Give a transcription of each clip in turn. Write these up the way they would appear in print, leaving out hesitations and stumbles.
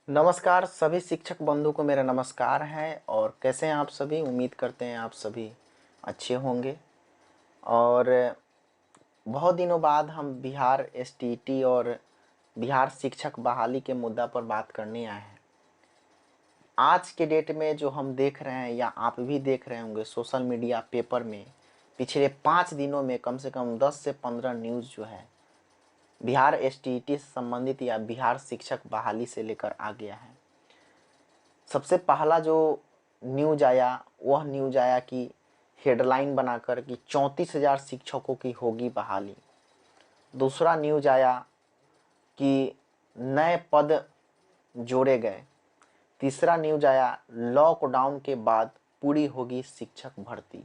नमस्कार सभी शिक्षक बंधु को मेरा नमस्कार है। और कैसे हैं आप सभी। उम्मीद करते हैं आप सभी अच्छे होंगे। और बहुत दिनों बाद हम बिहार एसटीईटी और बिहार शिक्षक बहाली के मुद्दा पर बात करने आए हैं। आज के डेट में जो हम देख रहे हैं या आप भी देख रहे होंगे सोशल मीडिया पेपर में, पिछले 5 दिनों में कम से कम 10 से 15 न्यूज़ जो है बिहार एसटीईटी से संबंधित या बिहार शिक्षक बहाली से लेकर आ गया है। सबसे पहला जो न्यूज आया वह न्यूज आया कि हेडलाइन बनाकर कि 34,000 शिक्षकों की होगी बहाली। दूसरा न्यूज आया कि नए पद जोड़े गए। तीसरा न्यूज आया लॉकडाउन के बाद पूरी होगी शिक्षक भर्ती।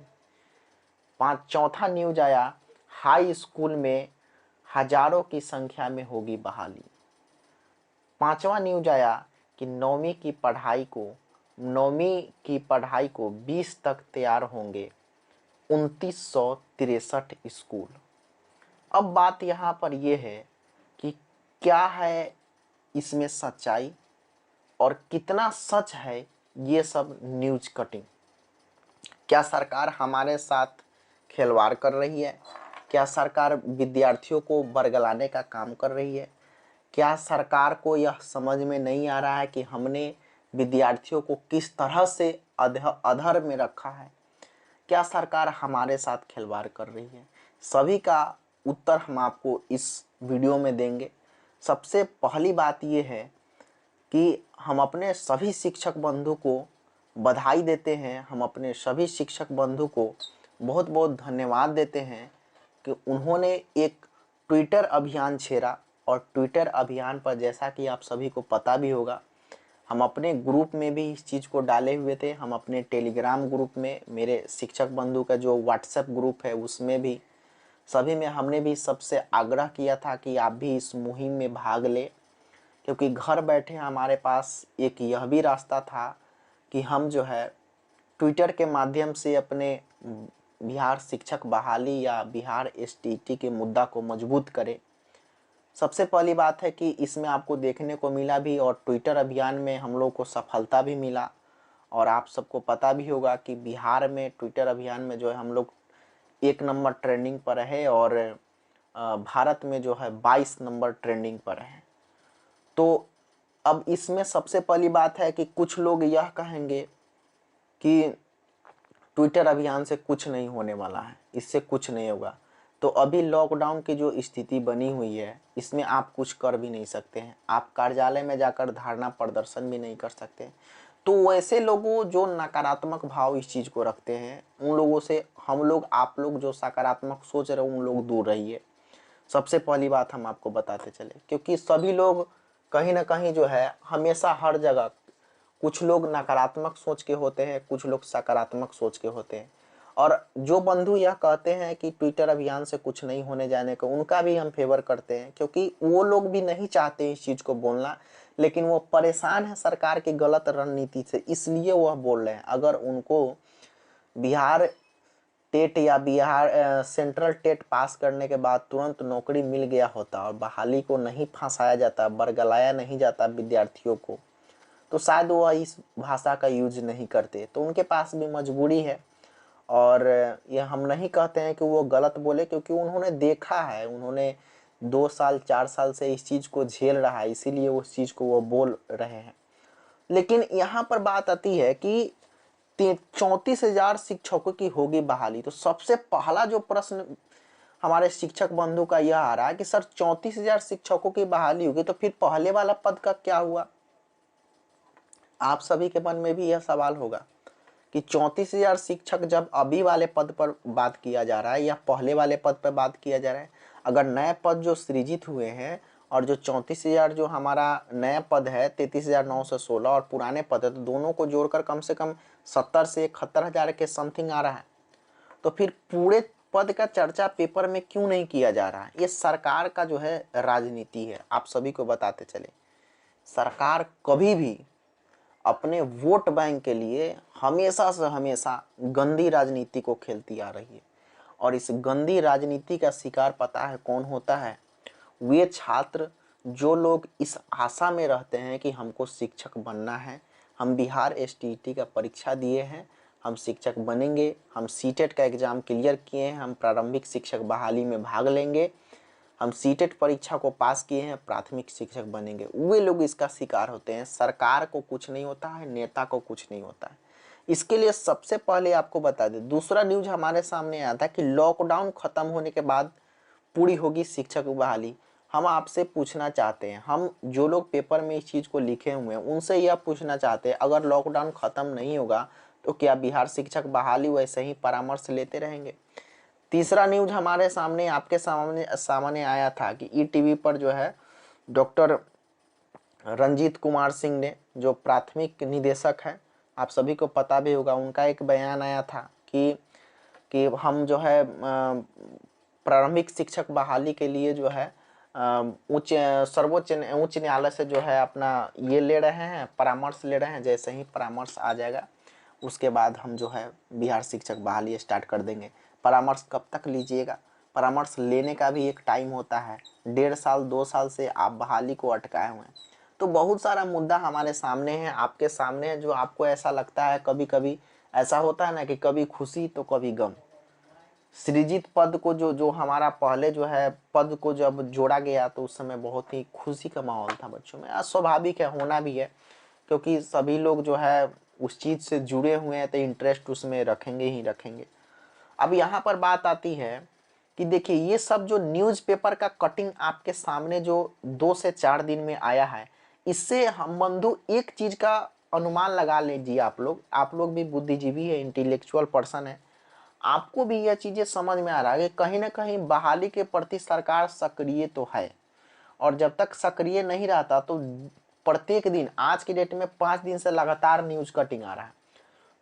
चौथा न्यूज आया हाई स्कूल में हजारों की संख्या में होगी बहाली। पांचवा न्यूज आया कि नौवीं की पढ़ाई को 20 तक तैयार होंगे 2963 स्कूल। अब बात यहाँ पर यह है कि क्या है इसमें सच्चाई और कितना सच है ये सब न्यूज कटिंग। क्या सरकार हमारे साथ खिलवाड़ कर रही है? क्या सरकार विद्यार्थियों को बरगलाने का काम कर रही है? क्या सरकार को यह समझ में नहीं आ रहा है कि हमने विद्यार्थियों को किस तरह से अधर में रखा है? क्या सरकार हमारे साथ खिलवाड़ कर रही है? सभी का उत्तर हम आपको इस वीडियो में देंगे। सबसे पहली बात यह है कि हम अपने सभी शिक्षक बंधु को बधाई देते हैं। हम अपने सभी शिक्षक बंधु को बहुत बहुत धन्यवाद देते हैं कि उन्होंने एक ट्विटर अभियान छेड़ा। और ट्विटर अभियान पर जैसा कि आप सभी को पता भी होगा, हम अपने ग्रुप में भी इस चीज़ को डाले हुए थे। हम अपने टेलीग्राम ग्रुप में, मेरे शिक्षक बंधु का जो व्हाट्सएप ग्रुप है उसमें भी, सभी में हमने भी सबसे आग्रह किया था कि आप भी इस मुहिम में भाग ले। क्योंकि घर बैठे हमारे पास एक यह भी रास्ता था कि हम जो है ट्विटर के माध्यम से अपने बिहार शिक्षक बहाली या बिहार एसटीईटी के मुद्दा को मजबूत करें। सबसे पहली बात है कि इसमें आपको देखने को मिला भी और ट्विटर अभियान में हम लोग को सफलता भी मिला। और आप सबको पता भी होगा कि बिहार में ट्विटर अभियान में जो है हम लोग 1 नंबर ट्रेंडिंग पर है और भारत में जो है 22 नंबर ट्रेंडिंग पर है। तो अब इसमें सबसे पहली बात है कि कुछ लोग यह कहेंगे कि ट्विटर अभियान से कुछ नहीं होने वाला है, इससे कुछ नहीं होगा। तो अभी लॉकडाउन की जो स्थिति बनी हुई है इसमें आप कुछ कर भी नहीं सकते हैं। आप कार्यालय में जाकर धरना प्रदर्शन भी नहीं कर सकते। तो वैसे लोगों जो नकारात्मक भाव इस चीज़ को रखते हैं उन लोगों से हम लोग, आप लोग जो सकारात्मक सोच रहे हो उन लोग दूर रहिए। सबसे पहली बात हम आपको बताते चले, क्योंकि सभी लोग कहीं ना कहीं जो है हमेशा हर जगह, कुछ लोग नकारात्मक सोच के होते हैं, कुछ लोग सकारात्मक सोच के होते हैं। और जो बंधु यह कहते हैं कि ट्विटर अभियान से कुछ नहीं होने जाने का, उनका भी हम फेवर करते हैं, क्योंकि वो लोग भी नहीं चाहते इस चीज़ को बोलना, लेकिन वो परेशान है सरकार की गलत रणनीति से, इसलिए वह बोल रहे हैं। अगर उनको बिहार टेट या बिहार सेंट्रल टेट पास करने के बाद तुरंत नौकरी मिल गया होता और बहाली को नहीं फंसाया जाता, बरगलाया नहीं जाता विद्यार्थियों को, तो शायद वो इस भाषा का यूज नहीं करते। तो उनके पास भी मजबूरी है। और यह हम नहीं कहते हैं कि वो गलत बोले, क्योंकि उन्होंने देखा है, उन्होंने 2 साल 4 साल से इस चीज़ को झेल रहा है, इसीलिए उस चीज़ को वो बोल रहे हैं। लेकिन यहाँ पर बात आती है कि 34,000 शिक्षकों की होगी बहाली। तो सबसे पहला जो प्रश्न हमारे शिक्षक बंधु का यह आ रहा है कि सर 34,000 शिक्षकों की बहाली होगी तो फिर पहले वाला पद का क्या हुआ? आप सभी के मन में भी यह सवाल होगा कि 34,000 शिक्षक जब अभी वाले पद पर बात किया जा रहा है या पहले वाले पद पर बात किया जा रहा है, अगर नए पद जो सृजित हुए हैं और जो 34,000 जो हमारा नया पद है 33,916 और पुराने पद है, तो दोनों को जोड़कर कम से कम 70 से 71,000 के समथिंग आ रहा है। तो फिर पूरे पद का चर्चा पेपर में क्यों नहीं किया जा रहा है? ये सरकार का जो है राजनीति है। आप सभी को बताते चले, सरकार कभी भी अपने वोट बैंक के लिए हमेशा से हमेशा गंदी राजनीति को खेलती आ रही है। और इस गंदी राजनीति का शिकार पता है कौन होता है? वे छात्र जो लोग इस आशा में रहते हैं कि हमको शिक्षक बनना है, हम बिहार एसटीईटी का परीक्षा दिए हैं, हम शिक्षक बनेंगे, हम सीटेट का एग्ज़ाम क्लियर किए हैं, हम प्रारंभिक शिक्षक बहाली में भाग लेंगे, हम सीटेट परीक्षा को पास किए हैं, प्राथमिक शिक्षक बनेंगे, वे लोग इसका शिकार होते हैं। सरकार को कुछ नहीं होता है, नेता को कुछ नहीं होता है। इसके लिए सबसे पहले आपको बता दें, दूसरा न्यूज हमारे सामने आया था कि लॉकडाउन खत्म होने के बाद पूरी होगी शिक्षक बहाली। हम आपसे पूछना चाहते हैं, हम जो लोग पेपर में इस चीज़ को लिखे हुए हैं उनसे यह पूछना चाहते हैं, अगर लॉकडाउन खत्म नहीं होगा तो क्या बिहार शिक्षक बहाली वैसे ही परामर्श लेते रहेंगे? तीसरा न्यूज हमारे सामने आपके सामने आया था कि ईटीवी पर जो है डॉक्टर रंजीत कुमार सिंह ने, जो प्राथमिक निदेशक है, आप सभी को पता भी होगा, उनका एक बयान आया था कि हम जो है प्रारंभिक शिक्षक बहाली के लिए जो है सर्वोच्च उच्च न्यायालय से जो है अपना ये ले रहे हैं, परामर्श ले रहे हैं। जैसे ही परामर्श आ जाएगा उसके बाद हम जो है बिहार शिक्षक बहाली स्टार्ट कर देंगे। परामर्श कब तक लीजिएगा? परामर्श लेने का भी एक टाइम होता है। 1.5 साल 2 साल से आप बहाली को अटकाए हुए हैं। तो बहुत सारा मुद्दा हमारे सामने है, आपके सामने है, जो आपको ऐसा लगता है, कभी कभी ऐसा होता है ना कि कभी खुशी तो कभी गम। सृजित पद को जो हमारा पहले जो है पद को जब जोड़ा गया तो उस समय बहुत ही खुशी का माहौल था बच्चों में। स्वाभाविक है, होना भी है, क्योंकि सभी लोग जो है उस चीज़ से जुड़े हुए हैं तो इंटरेस्ट उसमें रखेंगे ही रखेंगे। अब यहाँ पर बात आती है कि देखिए, ये सब जो न्यूज़पेपर का कटिंग आपके सामने जो 2 से 4 दिन में आया है, इससे हम बंधु एक चीज़ का अनुमान लगा लीजिए। आप लोग भी बुद्धिजीवी है, इंटेलेक्चुअल पर्सन है, आपको भी यह चीज़ें समझ में आ रहा है कि कहीं ना कहीं बहाली के प्रति सरकार सक्रिय तो है, और जब तक सक्रिय नहीं रहता तो प्रत्येक दिन, आज की डेट में 5 दिन से लगातार न्यूज कटिंग आ रहा है।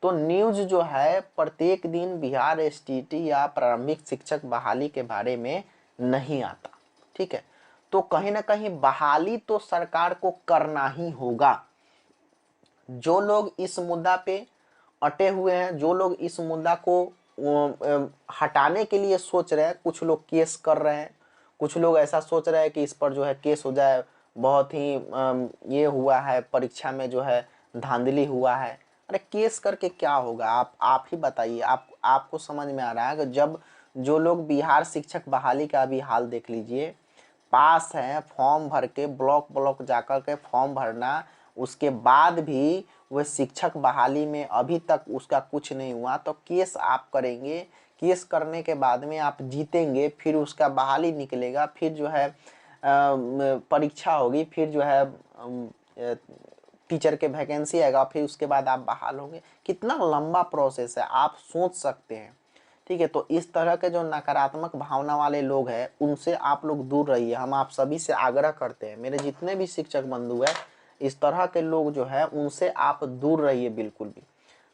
तो न्यूज जो है प्रत्येक दिन बिहार एसटीटी या प्रारंभिक शिक्षक बहाली के बारे में नहीं आता, ठीक है। तो कहीं ना कहीं बहाली तो सरकार को करना ही होगा। जो लोग इस मुद्दा पे अटे हुए हैं, जो लोग इस मुद्दा को हटाने के लिए सोच रहे हैं, कुछ लोग केस कर रहे हैं, कुछ लोग ऐसा सोच रहे हैं कि इस पर जो है केस हो जाए, बहुत ही ये हुआ है, परीक्षा में जो है धांधली हुआ है। अरे केस करके क्या होगा? आप ही बताइए। आपको समझ में आ रहा है कि जब जो लोग बिहार शिक्षक बहाली का भी हाल देख लीजिए, पास है, फॉर्म भर के ब्लॉक ब्लॉक जाकर के फॉर्म भरना, उसके बाद भी वह शिक्षक बहाली में अभी तक उसका कुछ नहीं हुआ, तो केस आप करेंगे, केस करने के बाद में आप जीतेंगे, फिर उसका बहाली निकलेगा, फिर जो है परीक्षा होगी, फिर जो है टीचर के वैकेंसी आएगा, फिर उसके बाद आप बहाल होंगे। कितना लंबा प्रोसेस है, आप सोच सकते हैं, ठीक है। तो इस तरह के जो नकारात्मक भावना वाले लोग हैं उनसे आप लोग दूर रहिए। हम आप सभी से आग्रह करते हैं, मेरे जितने भी शिक्षक बंधु हैं, इस तरह के लोग जो है उनसे आप दूर रहिए बिल्कुल भी।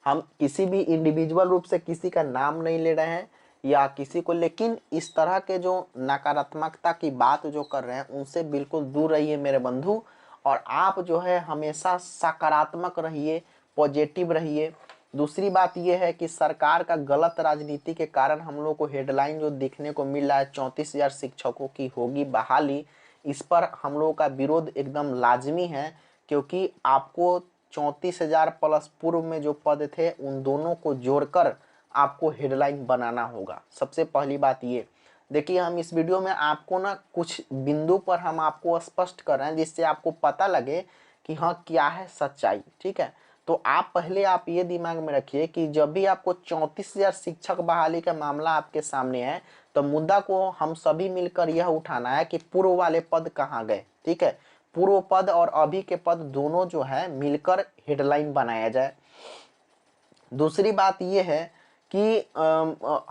हम किसी भी इंडिविजुअल रूप से किसी का नाम नहीं ले रहे हैं या किसी को, लेकिन इस तरह के जो नकारात्मकता की बात जो कर रहे हैं उनसे बिल्कुल दूर रहिए मेरे बंधु। और आप जो है हमेशा सकारात्मक रहिए, पॉजिटिव रहिए। दूसरी बात यह है कि सरकार का गलत राजनीति के कारण हम लोग को हेडलाइन जो देखने को मिल रहा है 34,000 शिक्षकों की होगी बहाली, इस पर हम लोगों का विरोध एकदम लाजमी है, क्योंकि आपको 34,000 प्लस पूर्व में जो पद थे उन दोनों को जोड़कर आपको हेडलाइन बनाना होगा। सबसे पहली बात ये देखिए, हम इस वीडियो में आपको ना कुछ बिंदु पर हम आपको स्पष्ट कर रहे हैं जिससे आपको पता लगे कि हाँ क्या है सच्चाई, ठीक है। तो आप ये दिमाग में रखिए कि जब भी आपको 34,000 शिक्षक बहाली का मामला आपके सामने है तो मुद्दा को हम सभी मिलकर यह उठाना है कि पूर्व वाले पद कहाँ गए, ठीक है। पूर्व पद और अभी के पद दोनों जो है मिलकर हेडलाइन बनाया जाए। दूसरी बात यह है कि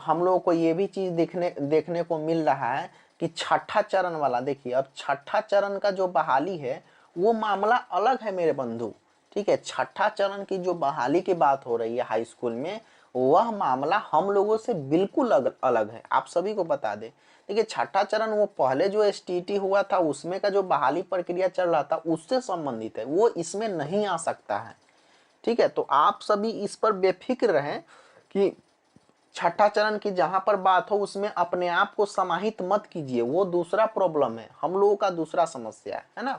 हम लोगों को ये भी चीज देखने को मिल रहा है कि छठा चरण वाला, देखिए अब छठा चरण का जो बहाली है वो मामला अलग है मेरे बंधु, ठीक है। छठा चरण की जो बहाली की बात हो रही है हाई स्कूल में, वह मामला हम लोगों से बिल्कुल अलग है, आप सभी को बता दें। देखिए छठा चरण वो पहले जो एसटीटी हुआ था उसमें का जो बहाली प्रक्रिया चल रहा था उससे संबंधित है, वो इसमें नहीं आ सकता है, ठीक है। तो आप सभी इस पर बेफिक्र रहें कि छठा चरण की जहां पर बात हो उसमें अपने आप को समाहित मत कीजिए, वो दूसरा प्रॉब्लम है, हम लोगों का दूसरा समस्या है ना।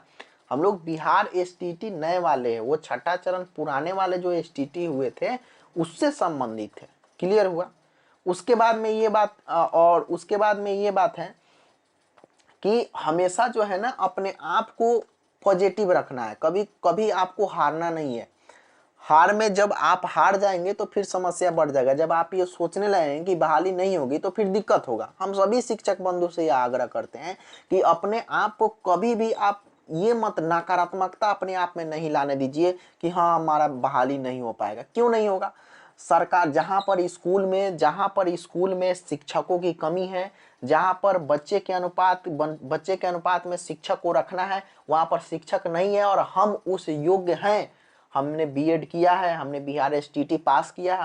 हम लोग बिहार एसटीटी नए वाले हैं, वो छठा चरण पुराने वाले जो एसटीटी हुए थे उससे संबंधित है। क्लियर हुआ। उसके बाद में ये बात और उसके बाद में ये बात है कि हमेशा जो है ना अपने आप को पॉजिटिव रखना है, कभी कभी आपको हारना नहीं है। हार में जब आप हार जाएंगे तो फिर समस्या बढ़ जाएगा। जब आप ये सोचने लगेंगे कि बहाली नहीं होगी तो फिर दिक्कत होगा। हम सभी शिक्षक बंधु से यह आग्रह करते हैं कि अपने आप को कभी भी आप ये मत नकारात्मकता अपने आप में नहीं लाने दीजिए कि हाँ हमारा बहाली नहीं हो पाएगा। क्यों नहीं होगा? सरकार जहां पर स्कूल में शिक्षकों की कमी है, जहां पर बच्चे के अनुपात में शिक्षक को रखना है, वहां पर शिक्षक नहीं है और हम उस योग्य हैं। हमने बीएड किया है, हमने बिहार एसटीटी पास किया है,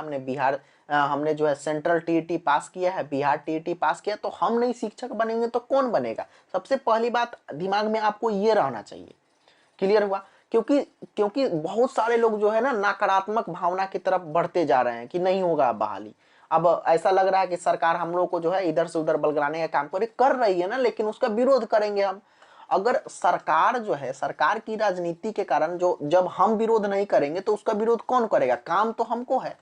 हमने जो है सेंट्रल टीईटी पास किया है, बिहार टीईटी पास किया, तो हम नहीं शिक्षक बनेंगे तो कौन बनेगा? सबसे पहली बात दिमाग में आपको ये रहना चाहिए। क्लियर हुआ। क्योंकि क्योंकि बहुत सारे लोग जो है ना नकारात्मक भावना की तरफ बढ़ते जा रहे हैं कि नहीं होगा बहाली। अब ऐसा लग रहा है कि सरकार हम लोग को जो है इधर से उधर बलगराने का काम कर रही है ना, लेकिन उसका विरोध करेंगे हम। अगर सरकार जो है, सरकार की राजनीति के कारण जो जब हम विरोध नहीं करेंगे तो उसका विरोध कौन करेगा? काम तो हमको है।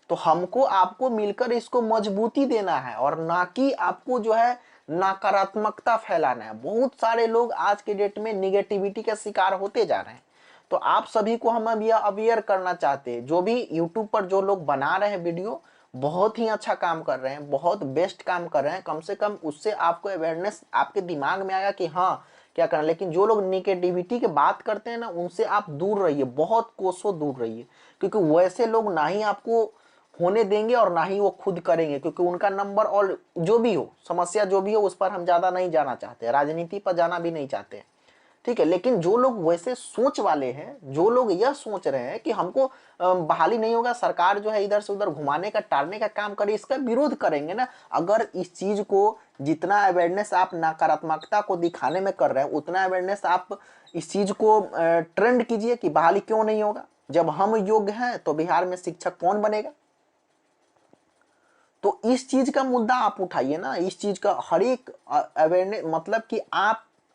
तो हमको आपको मिलकर इसको मजबूती देना है और ना कि आपको जो है नकारात्मकता फैलाना है। बहुत सारे लोग आज के डेट में निगेटिविटी का शिकार होते जा रहे हैं। तो आप सभी को हम अब यह अवेयर करना चाहते हैं। जो भी यूट्यूब पर जो लोग बना रहे हैं वीडियो, बहुत ही अच्छा काम कर रहे हैं, बहुत बेस्ट काम कर रहे हैं। कम से कम उससे आपको अवेयरनेस आपके दिमाग में आएगा कि हाँ क्या करना। लेकिन जो लोग निगेटिविटी की बात करते हैं ना, उनसे आप दूर रहिए, बहुत कोसों दूर रहिए। क्योंकि वैसे लोग ना ही आपको होने देंगे और ना ही वो खुद करेंगे, क्योंकि उनका नंबर और जो भी हो समस्या जो भी हो उस पर हम ज्यादा नहीं जाना चाहते, राजनीति पर जाना भी नहीं चाहते हैं। ठीक है। लेकिन जो लोग वैसे सोच वाले हैं, जो लोग यह सोच रहे हैं कि हमको बहाली नहीं होगा, सरकार जो है इधर से उधर घुमाने का टालने का काम करे, इसका विरोध करेंगे ना। अगर इस चीज को जितना अवेयरनेस आप नकारात्मकता को दिखाने में कर रहे हैं, उतना अवेयरनेस आप इस चीज को ट्रेंड कीजिए कि बहाली क्यों नहीं होगा। जब हम योग्य हैं तो बिहार में शिक्षक कौन बनेगा? तो इस चीज का मुद्दा आप उठाइए ना, इस चीज का हर एक अवेयरनेस, मतलब कि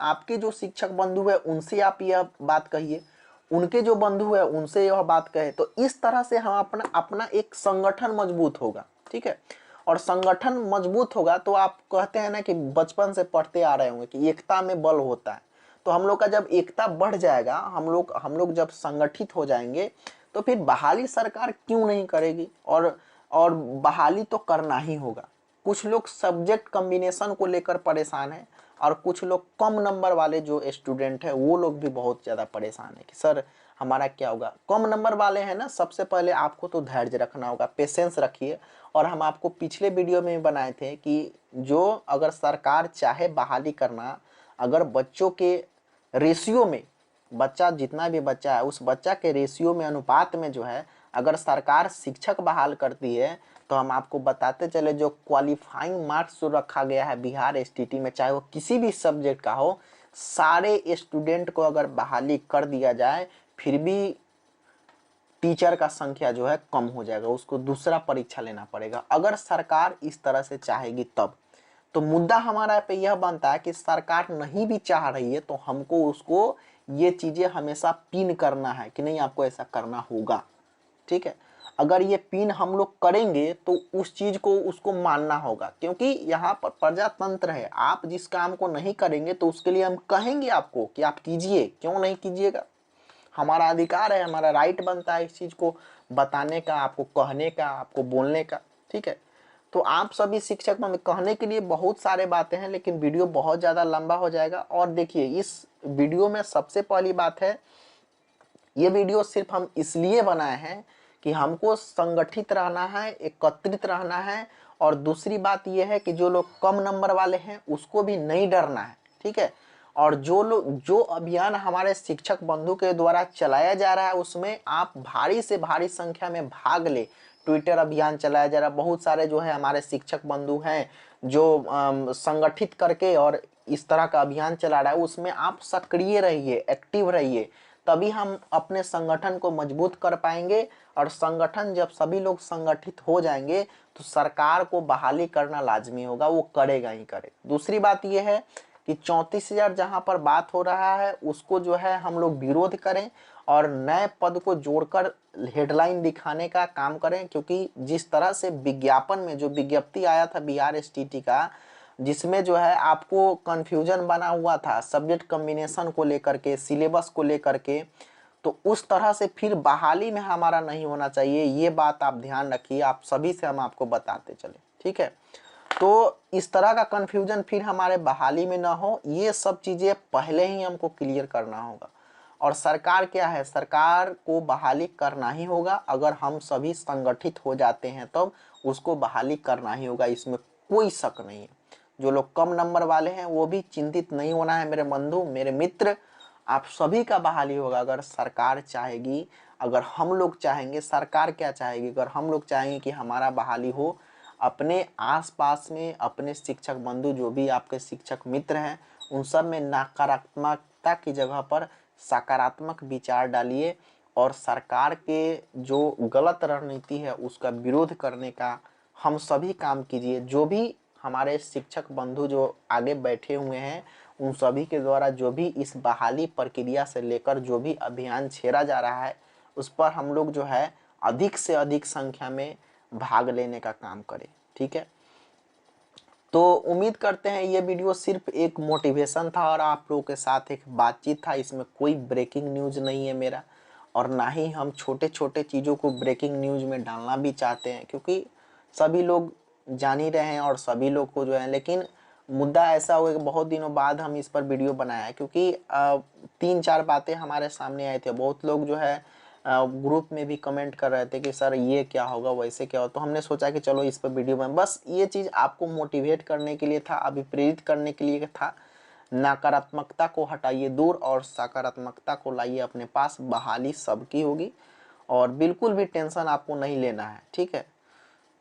आपके जो शिक्षक बंधु है उनसे आप यह बात कहिए, उनके जो बंधु है उनसे यह बात कहे। तो इस तरह से हम अपना अपना एक संगठन मजबूत होगा। ठीक है। और संगठन मजबूत होगा तो आप कहते हैं ना कि बचपन से पढ़ते आ रहे होंगे कि एकता में बल होता है। तो हम लोग का जब एकता बढ़ जाएगा, हम लोग जब संगठित हो जाएंगे तो फिर बहाली सरकार क्यों नहीं करेगी? और बहाली तो करना ही होगा। कुछ लोग सब्जेक्ट कॉम्बिनेशन को लेकर परेशान हैं और कुछ लोग कम नंबर वाले जो स्टूडेंट है वो लोग भी बहुत ज़्यादा परेशान है कि सर हमारा क्या होगा। कम नंबर वाले हैं ना, सबसे पहले आपको तो धैर्य रखना होगा, पेशेंस रखिए। और हम आपको पिछले वीडियो में बनाए थे कि जो अगर सरकार चाहे बहाली करना, अगर बच्चों के रेशियो में, बच्चा जितना भी बच्चा है उस बच्चा के रेशियो में, अनुपात में जो है अगर सरकार शिक्षक बहाल करती है तो हम आपको बताते चले जो क्वालिफाइंग मार्क्स जो रखा गया है बिहार एसटीटी में, चाहे वो किसी भी सब्जेक्ट का हो, सारे स्टूडेंट को अगर बहाली कर दिया जाए फिर भी टीचर का संख्या जो है कम हो जाएगा, उसको दूसरा परीक्षा लेना पड़ेगा अगर सरकार इस तरह से चाहेगी तब। तो मुद्दा हमारा पे यह बनता है कि सरकार नहीं भी चाह रही है तो हमको उसको ये चीजें हमेशा पिन करना है कि नहीं आपको ऐसा करना होगा। ठीक है। अगर ये पिन हम लोग करेंगे तो उस चीज को उसको मानना होगा, क्योंकि यहाँ पर प्रजातंत्र है। आप जिस काम को नहीं करेंगे तो उसके लिए हम कहेंगे आपको कि आप कीजिए, क्यों नहीं कीजिएगा? हमारा अधिकार है, हमारा राइट बनता है इस चीज को बताने का, आपको कहने का, आपको बोलने का। ठीक है। तो आप सभी शिक्षक में कहने के लिए बहुत सारे बातें हैं, लेकिन वीडियो बहुत ज्यादा लंबा हो जाएगा। और देखिए इस वीडियो में सबसे पहली बात है, ये वीडियो सिर्फ हम इसलिए बनाए हैं कि हमको संगठित रहना है, एकत्रित रहना है। और दूसरी बात यह है कि जो लोग कम नंबर वाले हैं उसको भी नहीं डरना है। ठीक है। और जो अभियान हमारे शिक्षक बंधु के द्वारा चलाया जा रहा है उसमें आप भारी से भारी संख्या में भाग ले। ट्विटर अभियान चलाया जा रहा है, बहुत सारे जो है हमारे शिक्षक बंधु हैं जो संगठित करके और इस तरह का अभियान चला रहा है, उसमें आप सक्रिय रहिए, एक्टिव रहिए, तभी हम अपने संगठन को मजबूत कर पाएंगे। और संगठन जब सभी लोग संगठित हो जाएंगे तो सरकार को बहाली करना लाजमी होगा, वो करेगा ही करेगा। दूसरी बात ये है कि 34,000 जहां पर बात हो रहा है उसको जो है हम लोग विरोध करें और नए पद को जोड़कर हेडलाइन दिखाने का काम करें, क्योंकि जिस तरह से विज्ञापन में जो विज्ञप्ति आया था BRSTT का, जिसमें जो है आपको कंफ्यूजन बना हुआ था सब्जेक्ट कॉम्बिनेशन को लेकर के, सिलेबस को लेकर के, तो उस तरह से फिर बहाली में हमारा नहीं होना चाहिए। ये बात आप ध्यान रखिए, आप सभी से हम आपको बताते चले, ठीक है। तो इस तरह का कंफ्यूजन फिर हमारे बहाली में ना हो, ये सब चीजें पहले ही हमको क्लियर करना होगा। और सरकार क्या है, सरकार को बहाली करना ही होगा। अगर हम सभी संगठित हो जाते हैं तब उसको बहाली करना ही होगा, इसमें कोई शक नहीं है। जो लोग कम नंबर वाले हैं वो भी चिंतित नहीं होना है मेरे बंधु, मेरे मित्र, आप सभी का बहाली होगा अगर सरकार चाहेगी, अगर हम लोग चाहेंगे। सरकार क्या चाहेगी, अगर हम लोग चाहेंगे कि हमारा बहाली हो, अपने आसपास में अपने शिक्षक बंधु जो भी आपके शिक्षक मित्र हैं उन सब में नकारात्मकता की जगह पर सकारात्मक विचार डालिए और सरकार के जो गलत रणनीति है उसका विरोध करने का हम सभी काम कीजिए। जो भी हमारे शिक्षक बंधु जो आगे बैठे हुए हैं उन सभी के द्वारा जो भी इस बहाली प्रक्रिया से लेकर जो भी अभियान छेड़ा जा रहा है उस पर हम लोग जो है अधिक से अधिक संख्या में भाग लेने का काम करें, ठीक है। तो उम्मीद करते हैं ये वीडियो सिर्फ एक मोटिवेशन था और आप लोगों के साथ एक बातचीत था, इसमें कोई ब्रेकिंग न्यूज़ नहीं है मेरा, और ना ही हम छोटे छोटे चीज़ों को ब्रेकिंग न्यूज़ में डालना भी चाहते हैं, क्योंकि सभी लोग जान ही रहे हैं और सभी लोग को जो है, लेकिन मुद्दा ऐसा हुआ कि बहुत दिनों बाद हम इस पर वीडियो बनाया है, क्योंकि 3-4 बातें हमारे सामने आए थे। बहुत लोग जो है ग्रुप में भी कमेंट कर रहे थे कि सर ये क्या होगा, वैसे क्या हो, तो हमने सोचा कि चलो इस पर वीडियो में, बस ये चीज़ आपको मोटिवेट करने के लिए था, अभिप्रेरित करने के लिए था। नकारात्मकता को हटाइए दूर और सकारात्मकता को लाइए अपने पास, बहाली सबकी होगी और बिल्कुल भी टेंशन आपको नहीं लेना है, ठीक है।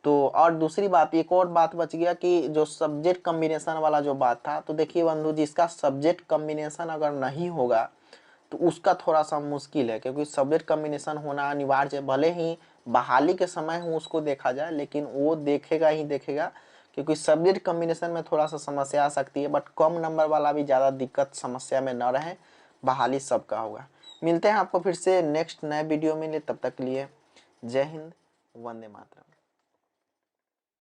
तो और दूसरी बात, एक और बात बच गया कि जो सब्जेक्ट कॉम्बिनेशन वाला जो बात था, तो देखिए बंधु, जिसका सब्जेक्ट कॉम्बिनेशन अगर नहीं होगा तो उसका थोड़ा सा मुश्किल है, क्योंकि सब्जेक्ट कॉम्बिनेशन होना अनिवार्य है। भले ही बहाली के समय हो उसको देखा जाए, लेकिन वो देखेगा ही देखेगा, क्योंकि सब्जेक्ट कॉम्बिनेशन में थोड़ा सा समस्या आ सकती है। बट कम नंबर वाला भी ज़्यादा दिक्कत समस्या में न रहे, बहाली सबका होगा। मिलते हैं आपको फिर से नेक्स्ट नए वीडियो में, तब तक के लिए जय हिंद, वंदे मातरम।